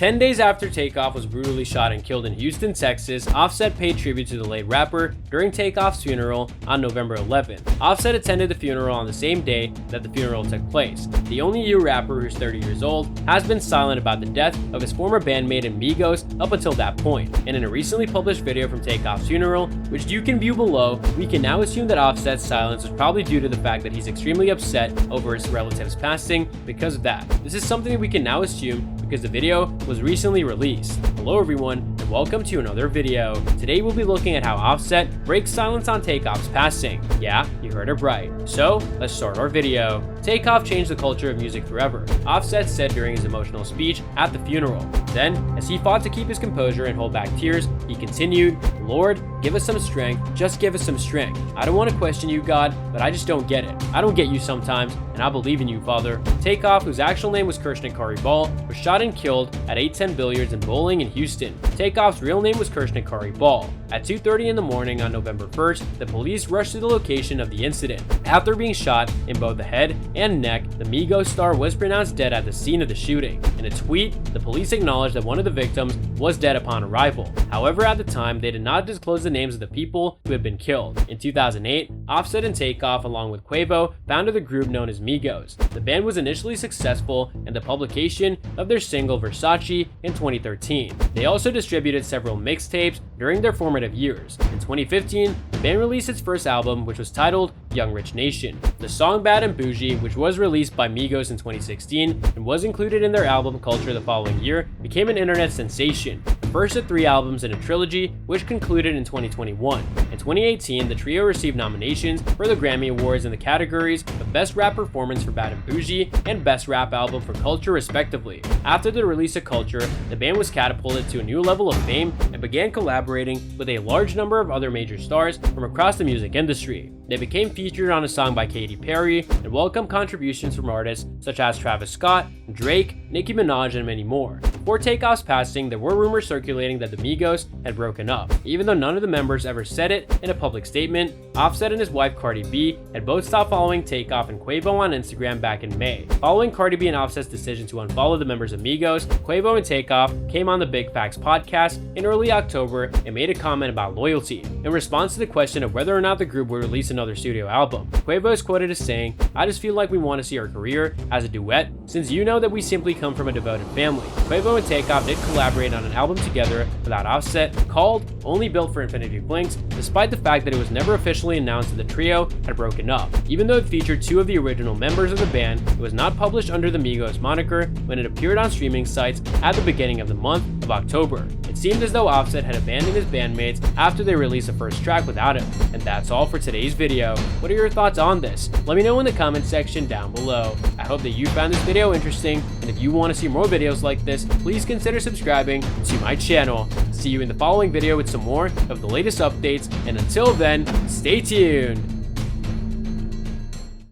10 days after Takeoff was brutally shot and killed in Houston, Texas, Offset paid tribute to the late rapper during Takeoff's funeral on November 11th. Offset attended the funeral on the same day that the funeral took place. The only U rapper, who's 30 years old, has been silent about the death of his former bandmate and Migos up until that point. And in a recently published video from Takeoff's funeral, which you can view below, we can now assume that Offset's silence was probably due to the fact that he's extremely upset over his relative's passing because of that. This is something that we can now assume because the video was recently released. Hello everyone, and welcome to another video. Today we'll be looking at how Offset breaks silence on Takeoff's passing. Yeah, you heard it right. So, let's start our video. Takeoff changed the culture of music forever, Offset said during his emotional speech at the funeral. Then, as he fought to keep his composure and hold back tears, he continued, "Lord, give us some strength, just give us some strength. I don't want to question you, God, but I just don't get it. I don't get you sometimes, and I believe in you, Father." Takeoff, whose actual name was Kirshnikari Ball, was shot and killed at 810 Billiards and Bowling in Houston. Takeoff's real name was Kirshnikari Ball. At 2:30 in the morning on November 1st, the police rushed to the location of the incident. After being shot in both the head and neck, the Migos star was pronounced dead at the scene of the shooting. In a tweet, the police acknowledged that one of the victims was dead upon arrival. However, at the time, they did not disclose the names of the people who had been killed. In 2008, Offset and Takeoff, along with Quavo, founded the group known as Migos. The band was initially successful in the publication of their single Versace in 2013. They also distributed several mixtapes during their formative years. In 2015, the band released its first album, which was titled Young Rich Nation. The song Bad and Bougie, which was released by Migos in 2016 and was included in their album Culture the following year, became an internet sensation. The first of 3 albums in a trilogy, which concluded in 2021. In 2018, the trio received nominations for the Grammy Awards in the categories of Best Rap Performance for Bad and Bougie and Best Rap Album for Culture, respectively. After the release of Culture, the band was catapulted to a new level of fame and began collaborating with a large number of other major stars from across the music industry. They became featured on a song by Katy Perry and welcomed contributions from artists such as Travis Scott, Drake, Nicki Minaj, and many more. Before Takeoff's passing, there were rumors circulating that the Migos had broken up. Even though none of the members ever said it in a public statement, Offset and his wife Cardi B had both stopped following Takeoff and Quavo on Instagram back in May. Following Cardi B and Offset's decision to unfollow the members of Migos, Quavo and Takeoff came on the Big Facts podcast in early October and made a comment about loyalty. In response to the question of whether or not the group would release another studio album, Quavo is quoted as saying, "I just feel like we want to see our career as a duet, since you know that we simply come from a devoted family." Quavo and Takeoff did collaborate on an album together without Offset called Only Built for Infinity Blinks, despite the fact that it was never officially announced that the trio had broken up. Even though it featured 2 of the original members of the band, it was not published under the Migos moniker when it appeared on streaming sites at the beginning of the month of October. It seemed as though Offset had abandoned his bandmates after they released the first track without him. And that's all for today's video. What are your thoughts on this? Let me know in the comment section down below. I hope that you found this video interesting, and if you want to see more videos like this, please consider subscribing to my channel. See you in the following video with some more of the latest updates, and until then, stay tuned!